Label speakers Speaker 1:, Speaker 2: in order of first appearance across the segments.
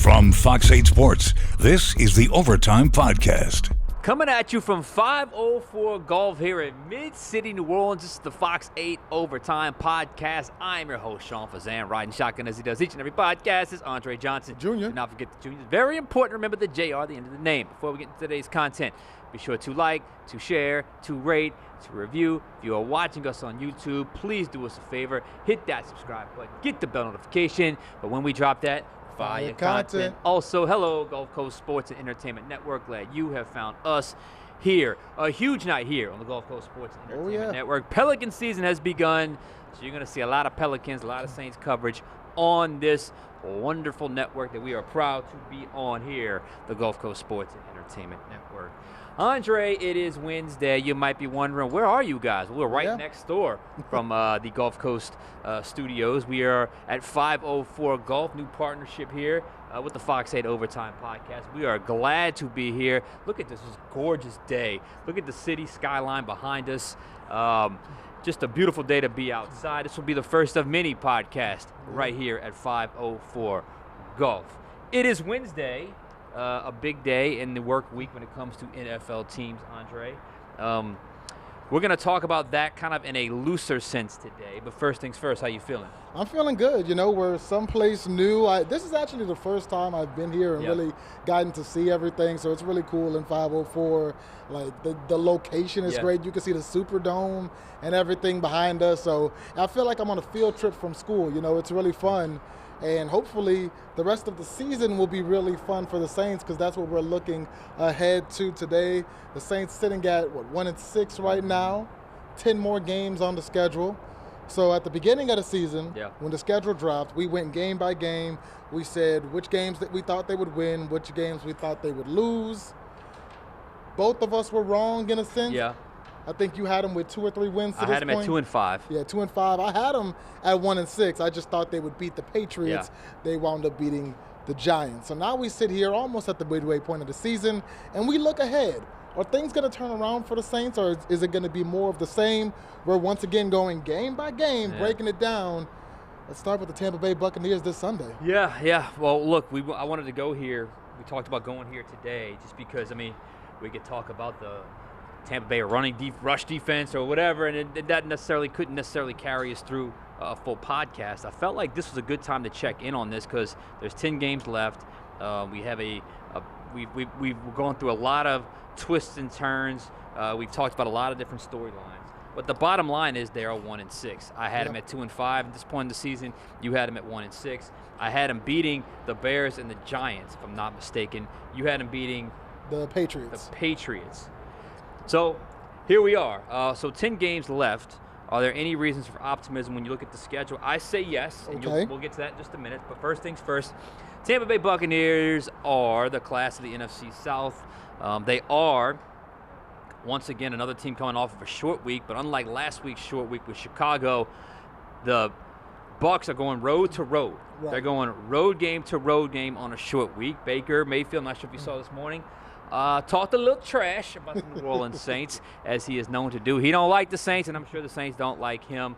Speaker 1: From Fox 8 Sports, this is the Overtime Podcast.
Speaker 2: Coming at you from 504 Golf here in Mid-City, New Orleans. This is the Fox 8 Overtime Podcast. I'm your host, Sean Fazende, riding shotgun as he does each and every podcast. This is Andre Johnson.
Speaker 3: Junior.
Speaker 2: Do not forget the Junior. It's very important to remember the JR, the end of the name. Before we get into today's content, be sure to like, to share, to rate, to review. If you are watching us on YouTube, please do us a favor. Hit that subscribe button. Get the bell notification. But when we drop that, fire content. Also, hello, Gulf Coast Sports and Entertainment Network. Glad you have found us here. A huge night here on the Gulf Coast Sports and Entertainment Network. Pelican season has begun, so you're going to see a lot of Pelicans, a lot of Saints coverage on this wonderful network that we are proud to be on here, the Gulf Coast Sports and Entertainment Network. Andre, it is Wednesday. You might be wondering, where are you guys? We're right next door from the Gulf Coast studios. We are at 504 Golf, new partnership here with the Fox 8 Overtime Podcast. We are glad to be here. Look at this gorgeous day. Look at the city skyline behind us. Just a beautiful day to be outside. This will be the first of many podcasts right here at 504 Golf. It is Wednesday. A big day in the work week when it comes to NFL teams, Andre. We're going to talk about that kind of in a looser sense today. But first things first, how you feeling?
Speaker 3: I'm feeling good. You know, we're someplace new. This is actually the first time I've been here and really gotten to see everything. So it's really cool in 504. Like, the location is great. You can see the Superdome and everything behind us. So I feel like I'm on a field trip from school. You know, it's really fun. And hopefully the rest of the season will be really fun for the Saints because that's what we're looking ahead to today. The Saints sitting at, 1-6 right now, 10 more games on the schedule. So at the beginning of the season, when the schedule dropped, we went game by game. We said which games that we thought they would win, which games we thought they would lose. Both of us were wrong in a sense.
Speaker 2: Yeah.
Speaker 3: I think you had them with 2 or 3 wins to this point.
Speaker 2: I had them at 2-5.
Speaker 3: Yeah, 2-5. I had them at 1-6. I just thought they would beat the Patriots. They wound up beating the Giants. So now we sit here almost at the midway point of the season, and we look ahead. Are things going to turn around for the Saints, or is it going to be more of the same? We're once again going game by game, breaking it down. Let's start with the Tampa Bay Buccaneers this Sunday.
Speaker 2: Yeah. Well, look, I wanted to go here. We talked about going here today just because, we could talk about the Tampa Bay running rush defense or whatever, and that couldn't necessarily carry us through a full podcast. I felt like this was a good time to check in on this because there's 10 games left. We have we've gone through a lot of twists and turns. We've talked about a lot of different storylines. But the bottom line is they are 1-6. I had them at 2-5 at this point in the season. You had them at 1-6. I had them beating the Bears and the Giants, if I'm not mistaken. You had them beating
Speaker 3: the Patriots.
Speaker 2: So here we are. So 10 games left. Are there any reasons for optimism when you look at the schedule? I say yes, and we'll get to that in just a minute. But first things first, Tampa Bay Buccaneers are the class of the NFC South. They are, once again, another team coming off of a short week. But unlike last week's short week with Chicago, the Bucs are going road to road. Right. They're going road game to road game on a short week. Baker Mayfield, I'm not sure if you saw this morning, talked a little trash about the New Orleans Saints, as he is known to do. He don't like the Saints, and I'm sure the Saints don't like him.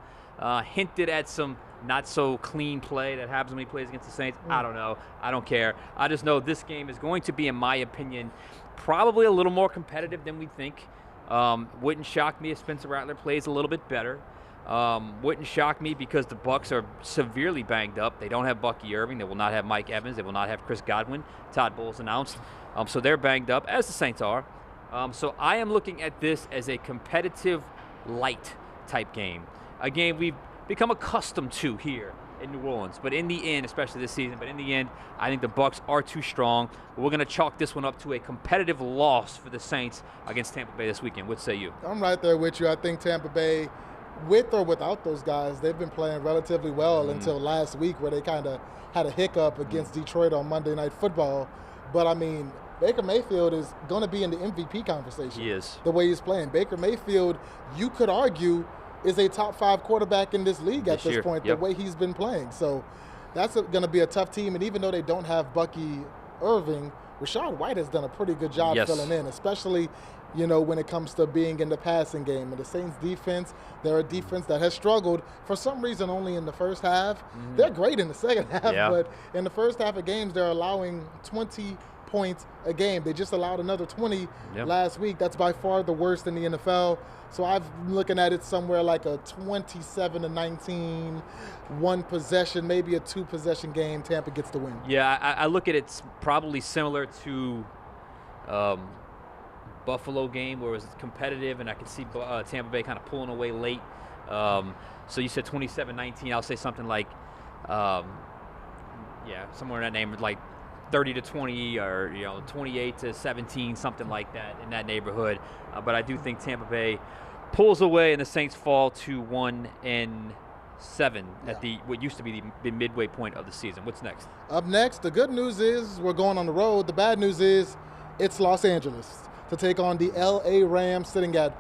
Speaker 2: Hinted at some not-so-clean play that happens when he plays against the Saints. I don't know. I don't care. I just know this game is going to be, in my opinion, probably a little more competitive than we think. Wouldn't shock me if Spencer Rattler plays a little bit better. Wouldn't shock me because the Bucs are severely banged up. They don't have Bucky Irving. They will not have Mike Evans. They will not have Chris Godwin. Todd Bowles announced. So they're banged up, as the Saints are. So I am looking at this as a competitive, light type game. A game we've become accustomed to here in New Orleans. But in the end, especially this season, I think the Bucs are too strong. But we're going to chalk this one up to a competitive loss for the Saints against Tampa Bay this weekend. What say you?
Speaker 3: I'm right there with you. I think Tampa Bay, with or without those guys, they've been playing relatively well until last week where they kind of had a hiccup against Detroit on Monday Night Football. But, Baker Mayfield is going to be in the MVP conversation.
Speaker 2: He is.
Speaker 3: The way he's playing. Baker Mayfield, you could argue, is a top 5 quarterback in this league at this point, the way he's been playing. So that's going to be a tough team. And even though they don't have Bucky Irving, Rachaad White has done a pretty good job
Speaker 2: Yes.
Speaker 3: filling in, especially, when it comes to being in the passing game. And the Saints defense, they're a defense that has struggled for some reason only in the first half. They're great in the second half,
Speaker 2: Yeah.
Speaker 3: but in the first half of games, they're allowing 20 points a game. They just allowed another 20 last week. That's by far the worst in the NFL. So I'm looking at it somewhere like a 27-19, one possession, maybe a two-possession game. Tampa gets the win.
Speaker 2: Yeah, I look at it probably similar to Buffalo game, where it was competitive, and I could see Tampa Bay kind of pulling away late. So you said 27-19. I'll say something like, somewhere in that name, like 30-20 or 28-17, something like that in that neighborhood. But I do think Tampa Bay pulls away, and the Saints fall to 1-7 at what used to be the midway point of the season. What's next?
Speaker 3: Up next, the good news is we're going on the road. The bad news is it's Los Angeles to take on the LA Rams, sitting at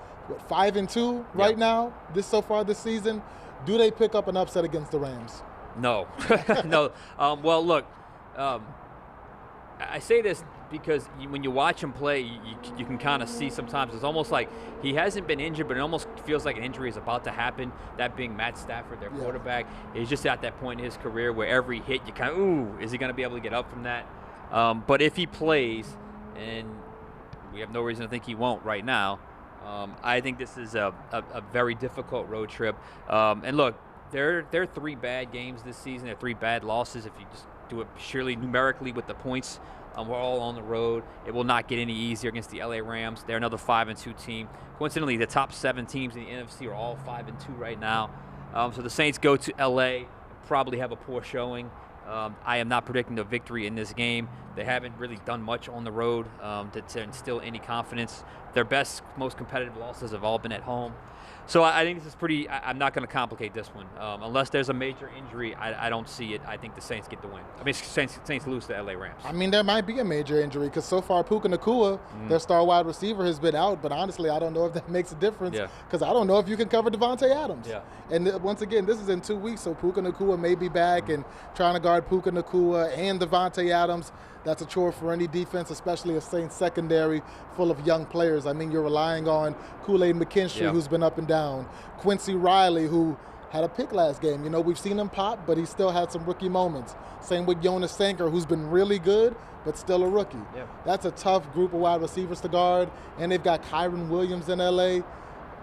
Speaker 3: 5-2 right now. So far this season. Do they pick up an upset against the Rams?
Speaker 2: No, no. Well, look. I say this because when you watch him play, you can kind of see sometimes it's almost like he hasn't been injured, but it almost feels like an injury is about to happen. That being Matt Stafford, their quarterback, is just at that point in his career where every hit you kind of, is he going to be able to get up from that? But if he plays, and we have no reason to think he won't right now, I think this is a very difficult road trip. And look, there are 3 bad games this season. There are 3 bad losses if you just do it purely numerically with the points. We're all on the road. It will not get any easier against the LA Rams. They're another 5-2 team. Coincidentally, the top 7 teams in the NFC are all 5-2 right now. So the Saints go to LA, probably have a poor showing. I am not predicting a victory in this game. They haven't really done much on the road to instill any confidence. Their best, most competitive losses have all been at home. So I think this is pretty – I'm not going to complicate this one. Unless there's a major injury, I don't see it. I think the Saints get the win. I mean, Saints lose to LA Rams.
Speaker 3: I mean, there might be a major injury because so far Puka Nacua, their star wide receiver, has been out. But honestly, I don't know if that makes a difference because I don't know if you can cover Devontae Adams. Yeah. And once again, this is in 2 weeks, so Puka Nacua may be back, and trying to guard Puka Nacua and Devontae Adams, that's a chore for any defense, especially a Saints secondary full of young players. I mean, you're relying on Kool-Aid McKinstry, who's been up and down. Quincy Riley, who had a pick last game. We've seen him pop, but he still had some rookie moments. Same with Jonas Sanker, who's been really good, but still a rookie. Yeah. That's a tough group of wide receivers to guard. And they've got Kyron Williams in L.A.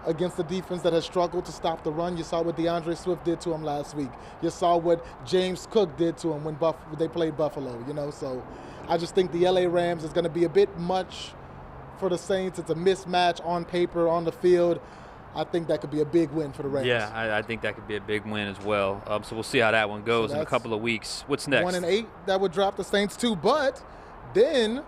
Speaker 3: against a defense that has struggled to stop the run. You saw what DeAndre Swift did to him last week. You saw what James Cook did to him when they played Buffalo, So I just think the LA Rams is going to be a bit much for the Saints. It's a mismatch on paper, on the field. I think that could be a big win for the Rams.
Speaker 2: Yeah, I think that could be a big win as well. So we'll see how that one goes in a couple of weeks. What's next?
Speaker 3: 1-8, that would drop the Saints too. But then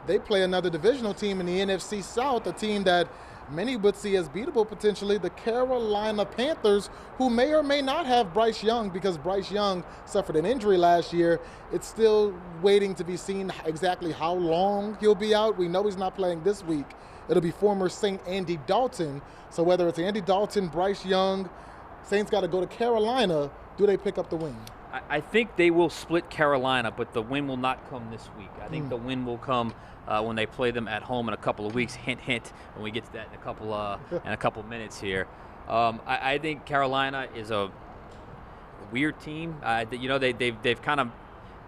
Speaker 3: they play another divisional team in the NFC South, a team that many would see as beatable potentially, the Carolina Panthers, who may or may not have Bryce Young because Bryce Young suffered an injury last year. It's still waiting to be seen exactly how long he'll be out. We know he's not playing this week. It'll be former Saint Andy Dalton. So whether it's Andy Dalton, Bryce Young, Saints got to go to Carolina. Do they pick up the win?
Speaker 2: I think they will split Carolina, but the win will not come this week. I think the win will come when they play them at home in a couple of weeks. Hint, hint. When we get to that in a couple minutes here, I think Carolina is a weird team. They've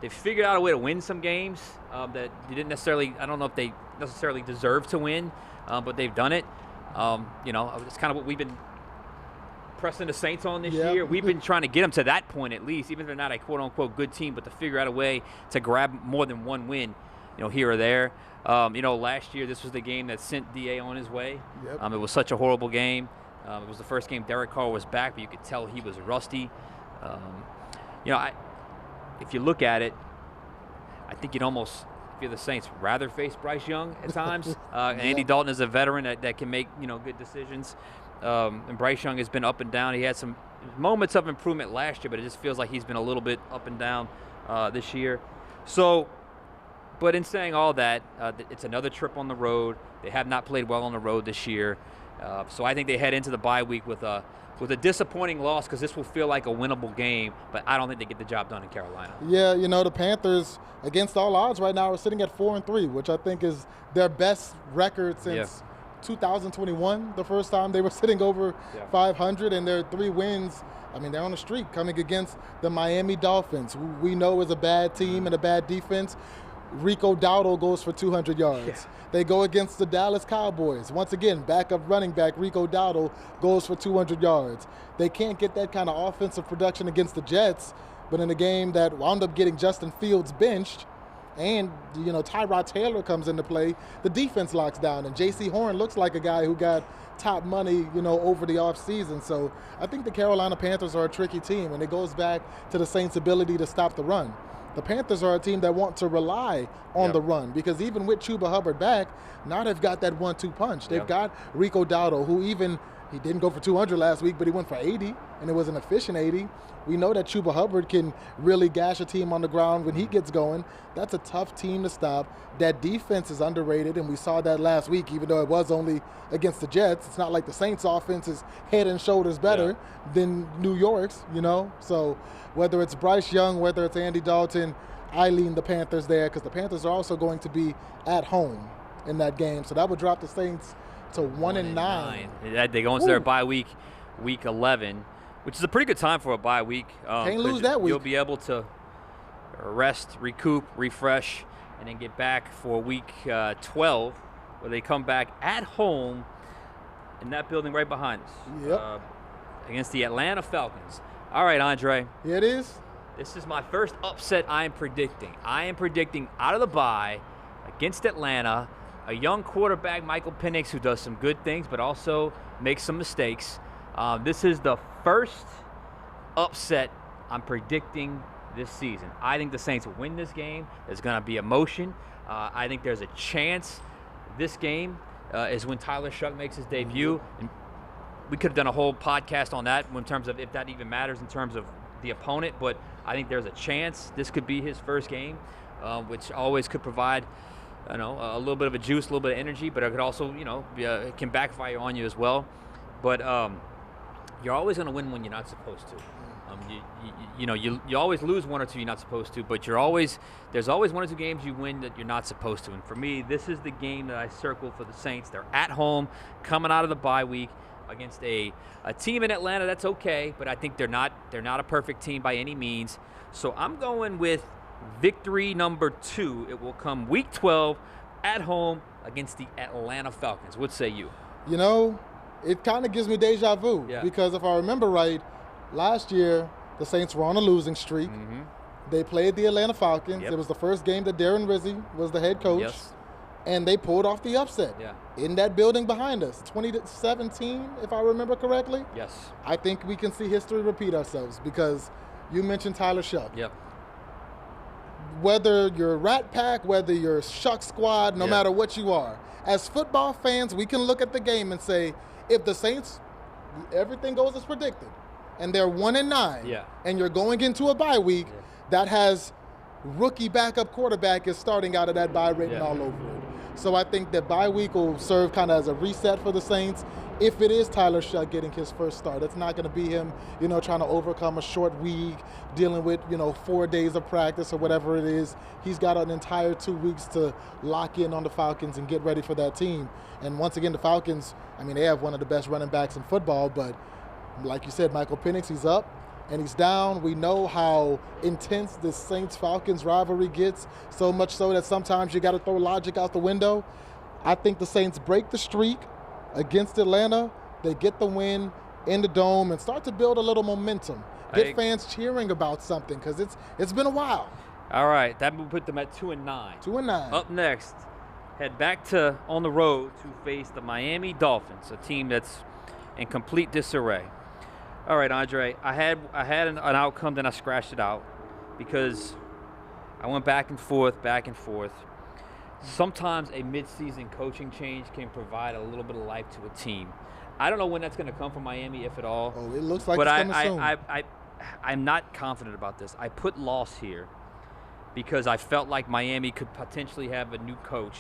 Speaker 2: figured out a way to win some games that they didn't necessarily. I don't know if they necessarily deserve to win, but they've done it. It's kind of what we've been pressing the Saints on this year. We've been trying to get them to that point at least, even if they're not a quote-unquote good team, but to figure out a way to grab more than one win, here or there. Last year this was the game that sent DA on his way. It was such a horrible game. It was the first game Derek Carr was back, but you could tell he was rusty. If you look at it, I think you'd almost, if you're the Saints, rather face Bryce Young at times. Andy Dalton is a veteran that can make good decisions. And Bryce Young has been up and down. He had some moments of improvement last year, but it just feels like he's been a little bit up and down this year. So, but in saying all that, it's another trip on the road. They have not played well on the road this year. So I think they head into the bye week with a disappointing loss because this will feel like a winnable game, but I don't think they get the job done in Carolina.
Speaker 3: Yeah, the Panthers, against all odds right now, are sitting at 4-3, which I think is their best record since 2021, the first time they were sitting over 500, and their 3 wins. I mean, they're on a streak coming against the Miami Dolphins, who we know is a bad team and a bad defense. Rico Dowdle goes for 200 yards. Yeah. They go against the Dallas Cowboys. Once again, backup running back Rico Dowdle goes for 200 yards. They can't get that kind of offensive production against the Jets, but in a game that wound up getting Justin Fields benched, and Tyrod Taylor comes into play, the defense locks down, and J.C. Horn looks like a guy who got top money, over the offseason. So I think the Carolina Panthers are a tricky team, and it goes back to the Saints' ability to stop the run. The Panthers are a team that want to rely on the run, because even with Chuba Hubbard back, now they've got that 1-2 punch. They've got Rico Dowdle, who he didn't go for 200 last week, but he went for 80, and it was an efficient 80. We know that Chuba Hubbard can really gash a team on the ground when he gets going. That's a tough team to stop. That defense is underrated, and we saw that last week, even though it was only against the Jets. It's not like the Saints' offense is head and shoulders better than New York's, So whether it's Bryce Young, whether it's Andy Dalton, I lean the Panthers there, because the Panthers are also going to be at home in that game. So that would drop the Saints to 1-9.
Speaker 2: They go into their bye week, week 11, which is a pretty good time for a bye week.
Speaker 3: Can't lose that week.
Speaker 2: You'll be able to rest, recoup, refresh, and then get back for week 12, where they come back at home in that building right behind us against the Atlanta Falcons. All right, Andre.
Speaker 3: Here it is.
Speaker 2: This is my first upset I am predicting. I am predicting out of the bye against Atlanta, a young quarterback, Michael Penix, who does some good things but also makes some mistakes. This is the first upset I'm predicting this season. I think the Saints win this game. There's going to be emotion. I think there's a chance this game is when Tyler Shuck makes his debut. And we could have done a whole podcast on that in terms of if that even matters in terms of the opponent, but I think there's a chance this could be his first game, which always could provide a little bit of a juice, a little bit of energy, but it could also, it can backfire on you as well. But you're always going to win when you're not supposed to. You always lose one or two you're not supposed to, but there's always one or two games you win that you're not supposed to. And for me, this is the game that I circle for the Saints. They're at home, coming out of the bye week against a team in Atlanta that's okay, but I think they're not a perfect team by any means. So I'm going with victory number 2. It will come week 12 at home against the Atlanta Falcons. What say you?
Speaker 3: It kind of gives me deja vu because if I remember right, last year the Saints were on a losing streak. Mm-hmm. They played the Atlanta Falcons. It was the first game that Darren Rizzi was the head coach.
Speaker 2: Yes.
Speaker 3: And they pulled off the upset in that building behind us, 20-17, if I remember correctly.
Speaker 2: Yes.
Speaker 3: I think we can see history repeat ourselves because you mentioned Tyler Shuck.
Speaker 2: Yep.
Speaker 3: Whether you're Rat Pack, whether you're Shuck Squad, no matter what you are, as football fans, we can look at the game and say, if the Saints, everything goes as predicted, and they're 1-9, and you're going into a bye week that has rookie backup quarterback is starting out of that bye written all over it. So I think that bye week will serve kind of as a reset for the Saints. If it is Tyler Shuck getting his first start, it's not going to be him, trying to overcome a short week, dealing with, 4 days of practice or whatever it is. He's got an entire 2 weeks to lock in on the Falcons and get ready for that team. And once again, the Falcons, they have one of the best running backs in football, but like you said, Michael Penix, he's up and he's down. We know how intense this Saints-Falcons rivalry gets, so much so that sometimes you got to throw logic out the window. I think the Saints break the streak against Atlanta. They get the win in the Dome and start to build a little momentum. Get fans cheering about something because it's been a while.
Speaker 2: All right, that will put them at 2-9.
Speaker 3: 2-9.
Speaker 2: Up next, head back on the road to face the Miami Dolphins, a team that's in complete disarray. All right, Andre, I had an outcome, then I scratched it out because I went back and forth. Sometimes a mid-season coaching change can provide a little bit of life to a team. I don't know when that's going to come from Miami, if at all.
Speaker 3: Oh, it looks like it's coming soon.
Speaker 2: I'm not confident about this. I put loss here because I felt like Miami could potentially have a new coach.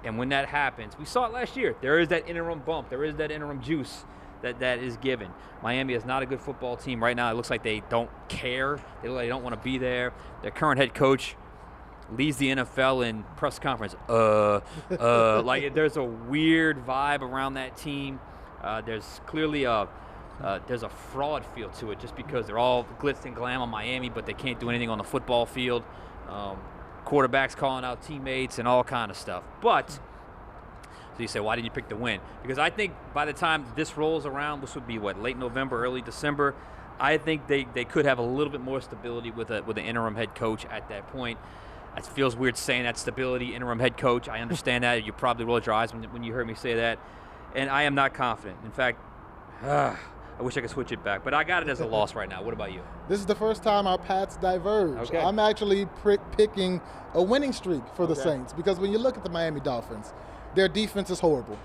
Speaker 2: And when that happens, we saw it last year. There is that interim bump. There is that interim juice that is given. Miami is not a good football team right now. It looks like they don't care. They look like they don't want to be there. Their current head coach, leads the NFL in press conference. Like there's a weird vibe around that team. There's clearly there's a fraud feel to it just because they're all glitz and glam on Miami, but they can't do anything on the football field. Quarterbacks calling out teammates and all kind of stuff. But, so you say, why didn't you pick the win? Because I think by the time this rolls around, this would be, late November, early December, I think they could have a little bit more stability with an interim head coach at that point. It feels weird saying that, stability, interim head coach. I understand that. You probably rolled your eyes when you heard me say that. And I am not confident. In fact, I wish I could switch it back. But I got it as a loss right now. What about you?
Speaker 3: This is the first time our paths diverge.
Speaker 2: Okay.
Speaker 3: I'm actually picking a winning streak for the Saints because when you look at the Miami Dolphins, their defense is horrible.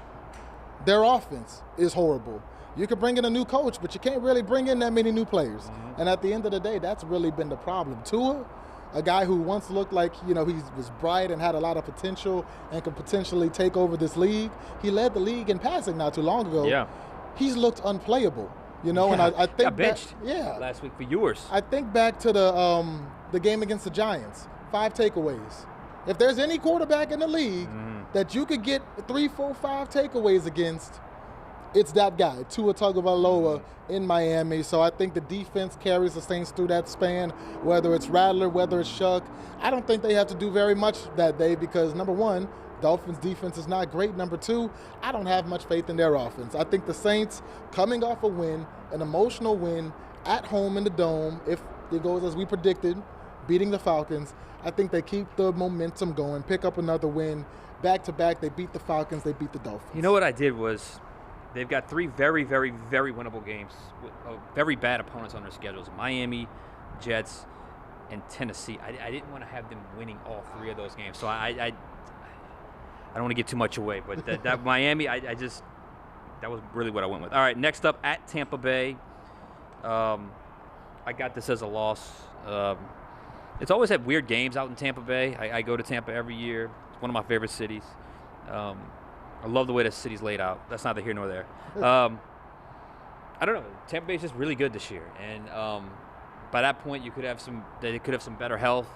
Speaker 3: Their offense is horrible. You could bring in a new coach, but you can't really bring in that many new players. Mm-hmm. And at the end of the day, that's really been the problem. Tua, a guy who once looked like, he was bright and had a lot of potential and could potentially take over this league. He led the league in passing not too long ago.
Speaker 2: Yeah.
Speaker 3: He's looked unplayable, and I think
Speaker 2: got benched last week for yours.
Speaker 3: I think back to the game against the Giants, 5 takeaways. If there's any quarterback in the league that you could get 3, 4, 5 takeaways against, it's that guy, Tua Tagovailoa in Miami. So I think the defense carries the Saints through that span, whether it's Rattler, whether it's Shuck. I don't think they have to do very much that day because, number one, Dolphins' defense is not great. Number two, I don't have much faith in their offense. I think the Saints, coming off a win, an emotional win, at home in the Dome, if it goes as we predicted, beating the Falcons, I think they keep the momentum going, pick up another win. Back-to-back, they beat the Falcons, they beat the Dolphins.
Speaker 2: You know what I did was, they've got 3 very, very, very winnable games with very bad opponents on their schedules. Miami, Jets, and Tennessee. I didn't want to have them winning all 3 of those games. So I don't want to give too much away. But that Miami, that was really what I went with. All right, next up, at Tampa Bay. I got this as a loss. It's always had weird games out in Tampa Bay. I go to Tampa every year. It's one of my favorite cities. I love the way the city's laid out. That's neither here nor there. I don't know. Tampa Bay's just really good this year, and by that point, they could have some better health.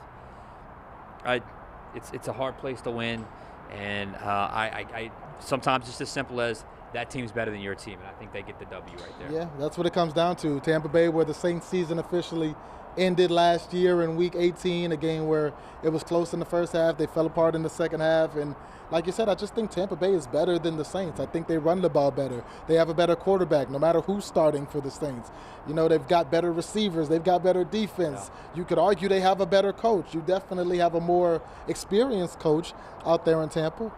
Speaker 2: It's a hard place to win, and I sometimes it's as simple as that team's better than your team, and I think they get the W right there.
Speaker 3: Yeah, that's what it comes down to. Tampa Bay, where the Saints season officially ended last year in Week 18, a game where it was close in the first half. They fell apart in the second half. And like you said, I just think Tampa Bay is better than the Saints. I think they run the ball better. They have a better quarterback, no matter who's starting for the Saints. They've got better receivers. They've got better defense. Yeah. You could argue they have a better coach. You definitely have a more experienced coach out there in Tampa.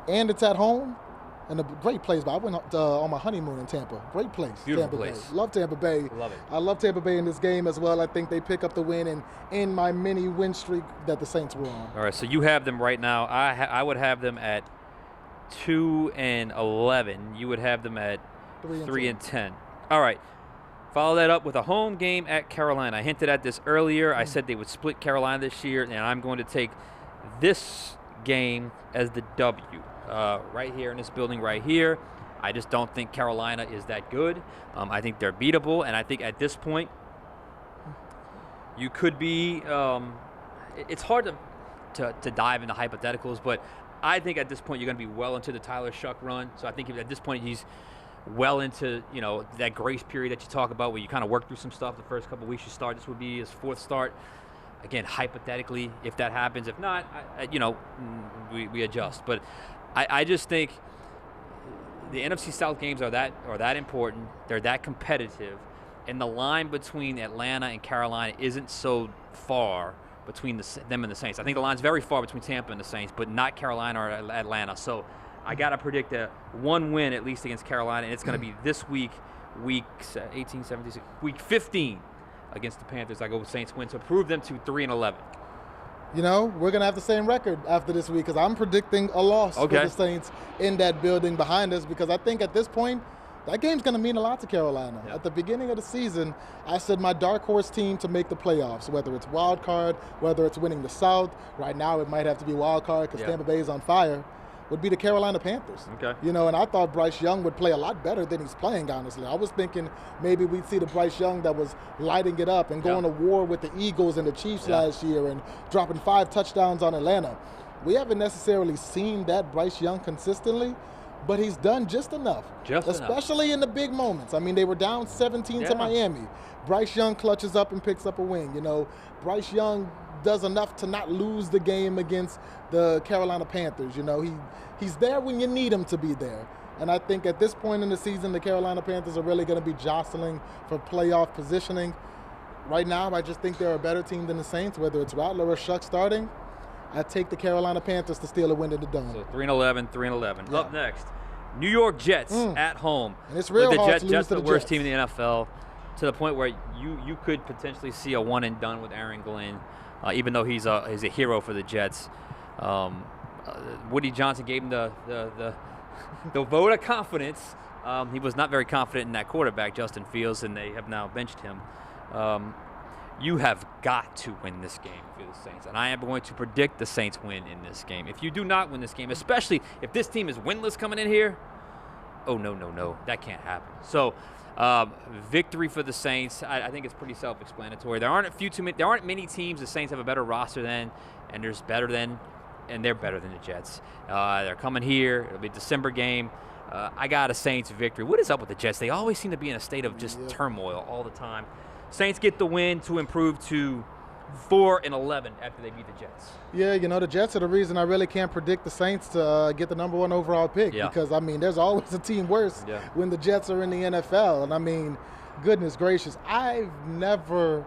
Speaker 3: And it's at home. And a great place. I went on my honeymoon in Tampa. Great place.
Speaker 2: Beautiful
Speaker 3: Tampa
Speaker 2: place.
Speaker 3: Bay. Love Tampa Bay.
Speaker 2: Love it.
Speaker 3: I love Tampa Bay in this game as well. I think they pick up the win and in my mini win streak that the Saints were on.
Speaker 2: All right, so you have them right now. I would have them at 2-11. You would have them at 3-10. All right. Follow that up with a home game at Carolina. I hinted at this earlier. I said they would split Carolina this year, and I'm going to take this game as the W. Right here in this building right here. I just don't think Carolina is that good. I think they're beatable, and I think at this point you could be it's hard to dive into hypotheticals, but I think at this point you're going to be well into the Tyler Shuck run. So I think at this point he's well into that grace period that you talk about where you kind of work through some stuff the first couple of weeks you start. This would be his 4th start. Again, hypothetically, if that happens. If not, we adjust. But I just think the NFC South games are that important. They're that competitive, and the line between Atlanta and Carolina isn't so far between them and the Saints. I think the line's very far between Tampa and the Saints, but not Carolina or Atlanta. So I got to predict one win at least against Carolina, and it's going to be this week, week 18, 17, week 15 against the Panthers. I go with Saints win to prove them to 3-11.
Speaker 3: We're going to have the same record after this week because I'm predicting a loss for the Saints in that building behind us because I think at this point, that game's going to mean a lot to Carolina. Yeah. At the beginning of the season, I said my dark horse team to make the playoffs, whether it's wild card, whether it's winning the South. Right now, it might have to be wild card because Tampa Bay is on fire. would be the Carolina Panthers.
Speaker 2: Okay.
Speaker 3: You know, and I thought Bryce Young would play a lot better than he's playing, honestly. I was thinking maybe we'd see the Bryce Young that was lighting it up and going to war with the Eagles and the Chiefs last year and dropping 5 touchdowns on Atlanta. We haven't necessarily seen that Bryce Young consistently, but he's done just enough. Especially in the big moments. I mean, they were down 17 to Miami. Bryce Young clutches up and picks up a win. You know, Bryce Young does enough to not lose the game against the Carolina Panthers. You know, he's there when you need him to be there. And I think at this point in the season, the Carolina Panthers are really going to be jostling for playoff positioning. Right now, I just think they're a better team than the Saints, whether it's Rattler or Shuck starting. I take the Carolina Panthers to steal a win in the Dome.
Speaker 2: So 3-11, 3-11. Yeah. Up next, New York Jets at home.
Speaker 3: And it's real hard to lose
Speaker 2: Jets
Speaker 3: to the
Speaker 2: the worst
Speaker 3: Jets.
Speaker 2: team in the NFL, to the point where you could potentially see a one and done with Aaron Glenn, even though he's a hero for the Jets. Woody Johnson gave him the vote of confidence. He was not very confident in that quarterback, Justin Fields, and they have now benched him. You have got to win this game if you're the Saints. And I am going to predict the Saints win in this game. If you do not win this game, especially if this team is winless coming in here, oh, no. That can't happen. So, victory for the Saints. I think it's pretty self-explanatory. There aren't many teams the Saints have a better roster than, and they're better than the Jets. They're coming here. It'll be a December game. I got a Saints victory. What is up with the Jets? They always seem to be in a state of just turmoil all the time. Saints get the win to improve to 4-11 after they beat the Jets.
Speaker 3: Yeah, you know, the Jets are the reason I really can't predict the Saints to get the number 1 overall pick because, I mean, there's always a team worse when the Jets are in the NFL. And, I mean, goodness gracious, I've never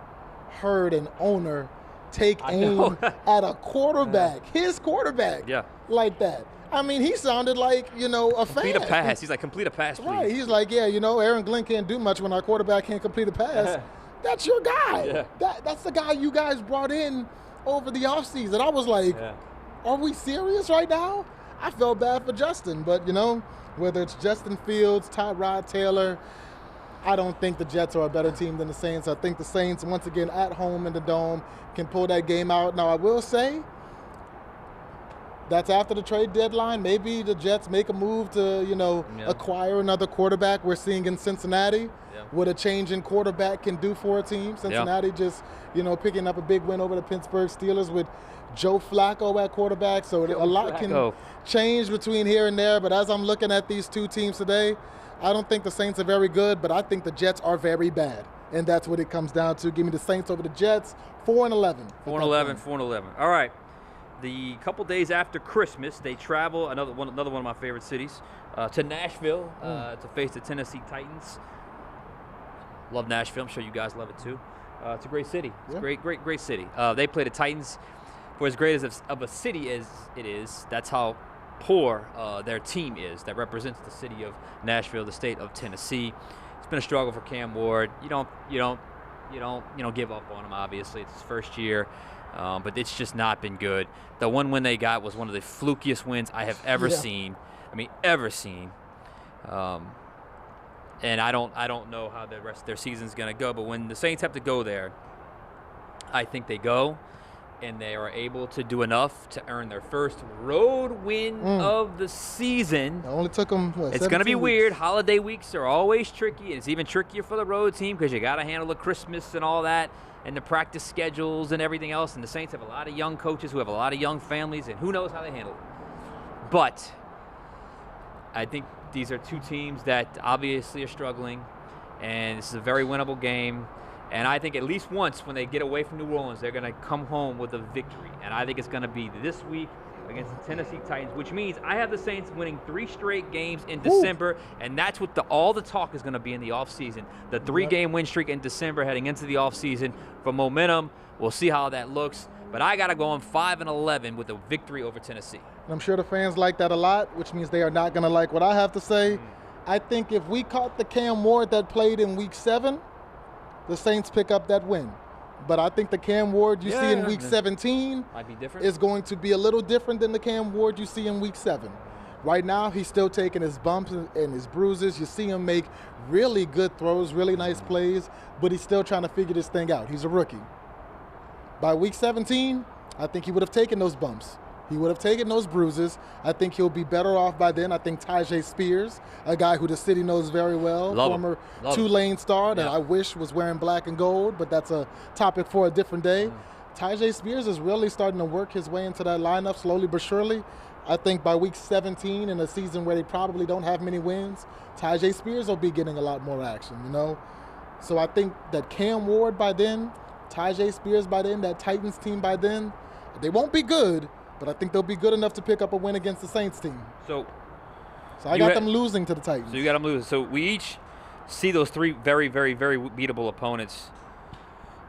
Speaker 3: heard an owner take aim at a quarterback, his quarterback, like that. I mean, he sounded like, you know, a fan.
Speaker 2: Complete a pass. He's like, complete a pass, please.
Speaker 3: Right. He's like, yeah, you know, Aaron Glenn can't do much when our quarterback can't complete a pass. That's your guy. That's the guy you guys brought in over the offseason. I was like, are we serious right now? I felt bad for Justin. But, you know, whether it's Justin Fields, Tyrod Taylor, I don't think the Jets are a better team than the Saints. I think the Saints, once again, at home in the Dome, can pull that game out. Now, I will say, that's after the trade deadline. Maybe the Jets make a move to, you know, acquire another quarterback. We're seeing in Cincinnati what a change in quarterback can do for a team. Cincinnati just, you know, picking up a big win over the Pittsburgh Steelers with Joe Flacco at quarterback. So a lot can change between here and there. But as I'm looking at these two teams today, I don't think the Saints are very good, but I think the Jets are very bad. And that's what it comes down to. Give me the Saints over the Jets, 4-11.
Speaker 2: 4-11. All right. The couple days after Christmas, they travel, another one of my favorite cities, to Nashville to face the Tennessee Titans. Love Nashville. I'm sure you guys love it too. It's a great city. It's a great city. They play the Titans. For as great as of a city as it is, that's how poor their team is that represents the city of Nashville, the state of Tennessee. It's been a struggle for Cam Ward. You don't give up on him. Obviously, it's his first year. But it's just not been good. The one win they got was one of the flukiest wins I have ever seen. I mean, ever seen. And I don't know how the rest of their season's going to go. But when the Saints have to go there, I think they go, and they are able to do enough to earn their first road win of the season.
Speaker 3: It only took them,
Speaker 2: It's going to be weird. Holiday weeks are always tricky, and it's even trickier for the road team because you got to handle the Christmas and all that, and the practice schedules and everything else. And the Saints have a lot of young coaches who have a lot of young families, and who knows how they handle it. But I think these are two teams that obviously are struggling, and this is a very winnable game. And I think at least once when they get away from New Orleans, they're going to come home with a victory. And I think it's going to be this week against the Tennessee Titans, which means I have the Saints winning 3 straight games in December, and that's what all the talk is going to be in the offseason. The 3-game win streak in December heading into the offseason for momentum. We'll see how that looks. But I got to go on 5-11 with a victory over Tennessee.
Speaker 3: And I'm sure the fans like that a lot, which means they are not going to like what I have to say. I think if we caught the Cam Ward that played in Week 7, the Saints pick up that win. But I think the Cam Ward you see in Week 17
Speaker 2: might be different.
Speaker 3: Is going to be a little different than the Cam Ward you see in Week 7. Right now, he's still taking his bumps and his bruises. You see him make really good throws, really nice plays, but he's still trying to figure this thing out. He's a rookie. By Week 17, I think he would have taken those bumps. He would have taken those bruises. I think he'll be better off by then. I think Tyjae Spears, a guy who the city knows very well, former Tulane star that I wish was wearing black and gold, but that's a topic for a different day. Tyjae Spears is really starting to work his way into that lineup slowly but surely. I think by week 17 in a season where they probably don't have many wins, Tyjae Spears will be getting a lot more action, you know? So I think that Cam Ward by then, Tyjae Spears by then, that Titans team by then, they won't be good, but I think they'll be good enough to pick up a win against the Saints team.
Speaker 2: So
Speaker 3: I got them losing to the Titans.
Speaker 2: So you got them losing. So we each see those three very, very, very beatable opponents,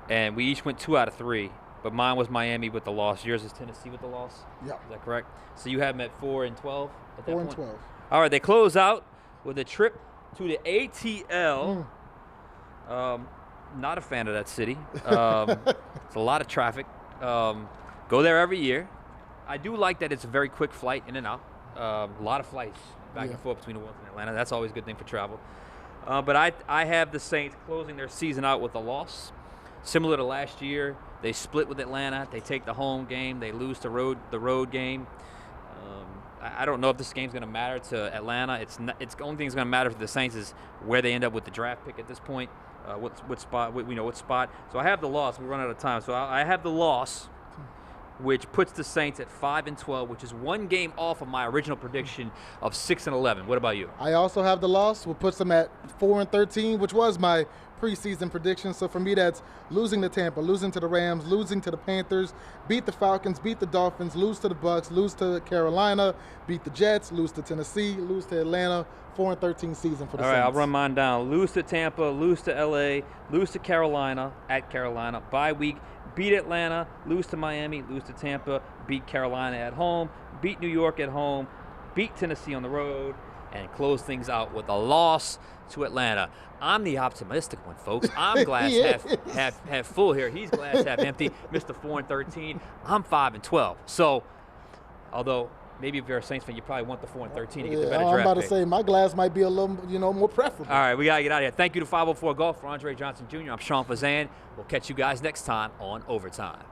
Speaker 2: and we each went 2 out of 3. But mine was Miami with the loss. Yours is Tennessee with the loss?
Speaker 3: Yeah.
Speaker 2: Is that correct? So you have them at 4-12 at that point?
Speaker 3: 4-12.
Speaker 2: All right, they close out with a trip to the ATL. Not a fan of that city. It's a lot of traffic. Go there every year. I do like that it's a very quick flight in and out. A lot of flights back and forth between the world and Atlanta. That's always a good thing for travel. But I have the Saints closing their season out with a loss. Similar to last year, they split with Atlanta. They take the home game. They lose the road game. I don't know if this game's going to matter to Atlanta. It's the only thing that's going to matter for the Saints is where they end up with the draft pick at this point. What spot. So I have the loss. We run out of time. So I have the loss, which puts the Saints at 5-12, which is one game off of my original prediction of 6-11. What about you?
Speaker 3: I also have the loss, which puts them at 4-13, which was my preseason prediction. So for me, that's losing to Tampa, losing to the Rams, losing to the Panthers, beat the Falcons, beat the Dolphins, lose to the Bucs, lose to Carolina, beat the Jets, lose to Tennessee, lose to Atlanta. 4-13 season for the Saints.
Speaker 2: All right, I'll run mine down. Lose to Tampa, lose to LA, lose to Carolina, at Carolina, bye week, beat Atlanta, lose to Miami, lose to Tampa, beat Carolina at home, beat New York at home, beat Tennessee on the road, and close things out with a loss to Atlanta. I'm the optimistic one, folks. I'm glass half full here. He's glass half empty. Mr. 4-13. I'm 5-12. So, although maybe if you're a Saints fan, you probably want the 4-13 to get the better draft
Speaker 3: I'm about
Speaker 2: pick.
Speaker 3: to say my glass might be a little, more preferable.
Speaker 2: All right, we gotta get out of here. Thank you to 504 Golf for Andre Johnson Jr. I'm Sean Fazende. We'll catch you guys next time on Overtime.